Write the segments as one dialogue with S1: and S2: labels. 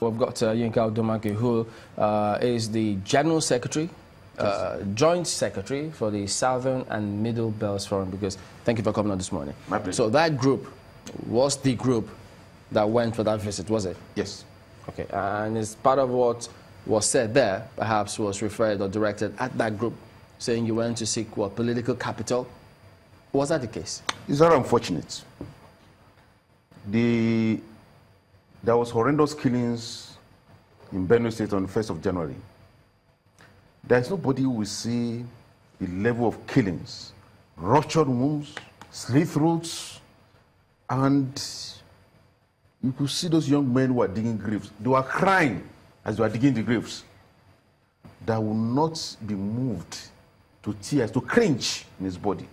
S1: We've got Yinka Odumakin, who is the General Secretary, Joint Secretary for the Southern and Middle Belts Forum, because thank you for coming on this morning.
S2: My pleasure.
S1: So that group was the group that went for that visit, was it?
S2: Yes.
S1: Okay, and as part of what was said there, perhaps was referred or directed at that group, saying you went to seek what, political capital? Was that the case?
S2: It's very unfortunate. There was horrendous killings in Benue State on the 1st of January. There is nobody who will see the level of killings, ruptured wounds, slit throats, and you could see those young men who were digging graves. They were crying as they were digging the graves. That will not be moved to tears, to cringe in his body.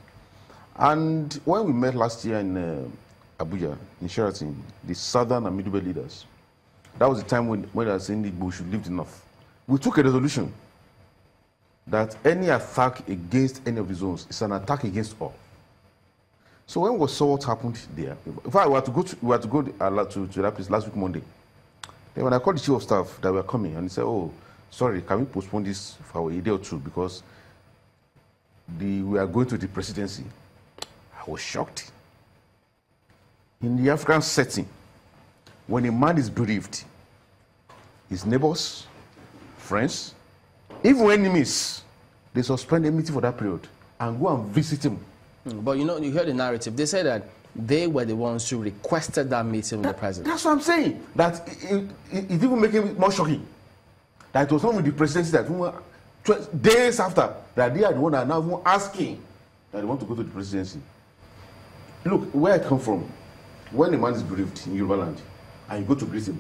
S2: And when we met last year in Abuja, in Sheraton, the Southern and Middle Belt leaders, that was the time when they were saying the Igbo should leave the North. We took a resolution that any attack against any of the zones is an attack against all. So when we saw what happened there, in fact, we had to go to that place last week Monday. Then when I called the chief of staff that were coming, and he said, "Oh, sorry, can we postpone this for a day or two because we are going to the presidency?" I was shocked. In the African setting, when a man is bereaved, his neighbors, friends, even enemies, they suspend enmity for that period and go and visit him.
S1: But you know, you heard the narrative. They said that they were the ones who requested that meeting with the president.
S2: That's what I'm saying. That it even making it more shocking. That it was not with the presidency that days after that they are the one that are now even asking that they want to go to the presidency. Look, where I come from, when a man is bereaved in Yoruba land and you go to greet him,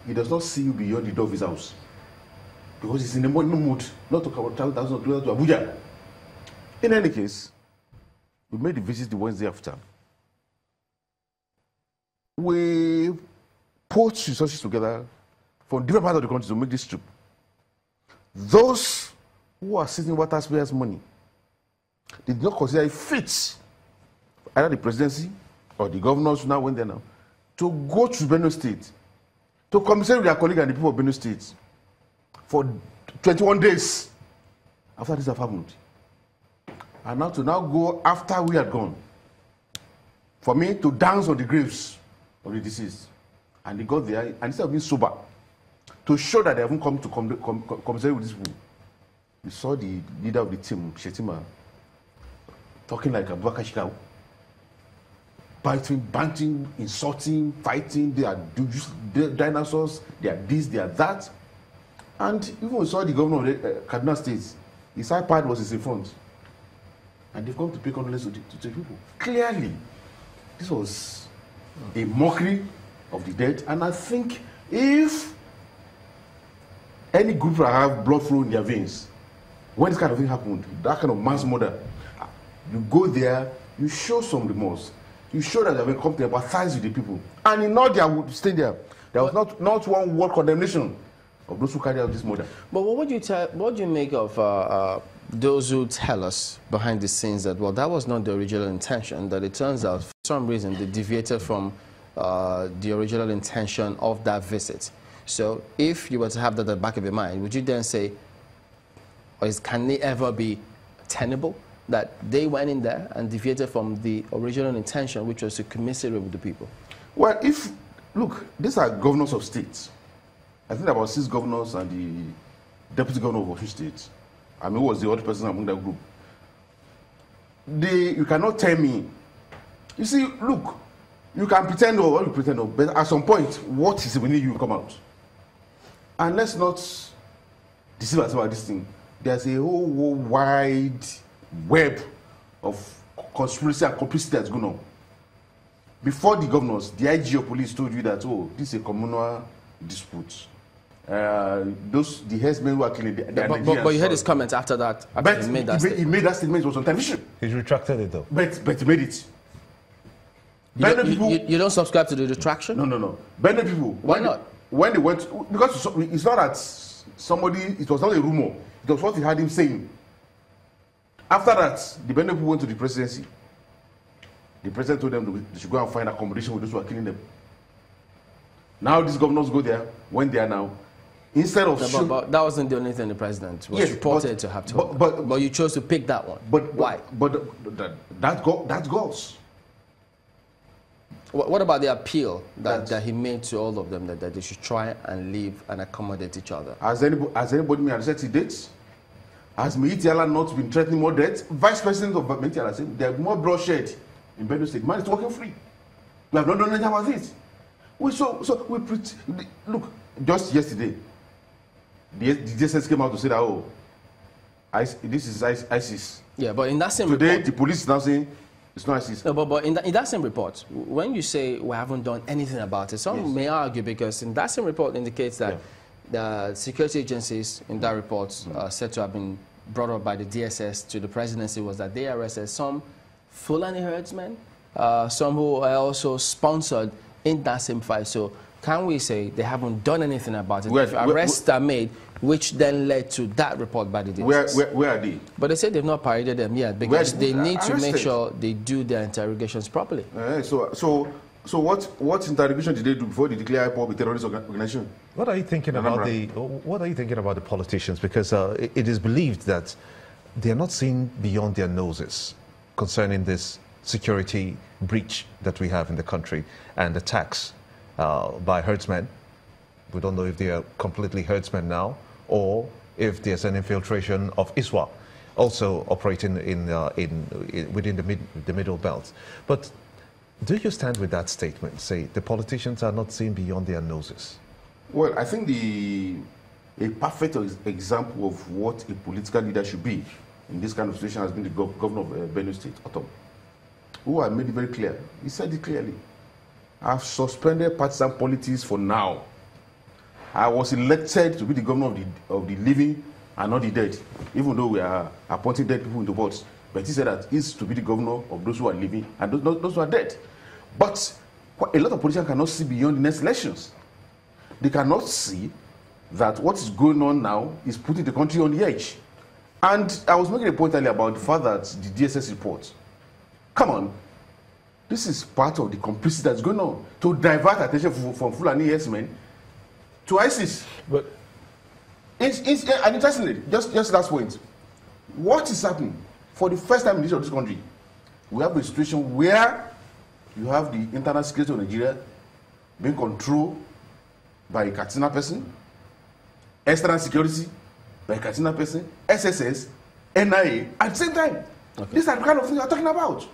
S2: he does not see you beyond the door of his house. Because he's in a mood not to travel thousands of kilometers to Abuja. In any case, we made the visit the Wednesday after. We put resources together from different parts of the country to make this trip. Those who are sitting over taxpayers' money did not consider it fit, either the presidency or the governors now went there now, to go to Benue State, to communicate with their colleagues and the people of Benue State for 21 days after this have happened. And now to go after we had gone, for me to dance on the graves of the deceased. And they got there, and instead of being sober, to show that they haven't come to communicate with these people, we saw the leader of the team, Shetima, talking like a Bakashikau, biting, banting, insulting, fighting. They are dinosaurs, they are this, they are that. And even we saw the governor of Kaduna State, his iPad was in front. And they've come to pay condolences to the people. Clearly, this was a mockery of the dead. And I think if any group that have blood flow in their veins, when this kind of thing happened, that kind of mass murder, you go there, you show some remorse. You show that they have come to empathize with the people. And in all their stay there was not one word condemnation of those who carry out this murder.
S1: But what do you make of those who tell us behind the scenes that, well, that was not the original intention, that it turns out for some reason they deviated from the original intention of that visit? So if you were to have that at the back of your mind, would you then say, or can it ever be tenable that they went in there and deviated from the original intention, which was to commiserate with the people?
S2: Well, look, these are governors of states. I think about 6 governors and the deputy governor of Osun State. I mean, who was the other person among that group? You cannot tell me. You see, look, you can pretend or you pretend, but at some point, what is when you come out? And let's not deceive ourselves about this thing. There's a whole wide web of conspiracy and complicity that's going on. Before the governors, the IG of police told you that, oh, this is a communal dispute. The herdsmen who are killing the
S1: but you heard his comment after that.
S2: But he made that statement. It was on television.
S3: He's retracted it though.
S2: But he made it.
S1: You don't subscribe to the retraction?
S2: No. Benue people.
S1: Why not?
S2: When they went, because it's not that somebody, it was not a rumor. It was what he had him saying. After that, the Benue people went to the presidency. The president told them they should go and find accommodation with those who are killing them. Now these governors go there when they are now. Instead of
S1: but that wasn't the only thing the president was reported to have told. But you chose to pick that one. Why?
S2: But that goes.
S1: What about the appeal that he made to all of them that they should try and live and accommodate each other?
S2: Has anybody been arrested dates? Has Meitiala not been threatening more deaths? Vice President of Meitiala said there are more bloodshed in Benue State. Man is walking free. We have not done anything about it. Look, just yesterday, the DSS came out to say that, this is ISIS.
S1: Yeah, but in that same
S2: today,
S1: report,
S2: the police is now saying it's not ISIS.
S1: No, but in that same report, when you say we haven't done anything about it, some may argue because in that same report indicates that the security agencies in that report said to have been brought up by the DSS to the presidency was that they arrested some Fulani herdsmen, some who are also sponsored in that same fight. So can we say they haven't done anything about it? If arrests are made, which then led to that report by the DSS.
S2: Where are they?
S1: But they said they've not paraded them yet because they need to make sure they do their interrogations properly.
S2: So what interrogation did they do before they declare IPOB a terrorist organization?
S3: What are you thinking about the politicians? Because it is believed that they are not seeing beyond their noses concerning this security breach that we have in the country and attacks by herdsmen. We don't know if they are completely herdsmen now or if there's an infiltration of ISWA also operating within the middle belt. But do you stand with that statement? Say the politicians are not seeing beyond their noses.
S2: Well, I think a perfect example of what a political leader should be in this kind of situation has been the governor of Benue State, Otom, who had made it very clear. He said it clearly. I've suspended partisan politics for now. I was elected to be the governor of the living and not the dead, even though we are appointing dead people into boards. But he said that he's to be the governor of those who are living and those who are dead. But a lot of politicians cannot see beyond the next elections. They cannot see that what is going on now is putting the country on the edge. And I was making a point earlier about the fact that the DSS report. Come on. This is part of the complicity that's going on to divert attention from Fulani herdsmen to ISIS.
S3: But
S2: and interestingly, just last point, what is happening for the first time in this country? We have a situation where you have the internal security of Nigeria being controlled by a Katsina person, external security by a Katsina person, SSS, NIA at the same time. Okay. These are the kind of things we're talking about.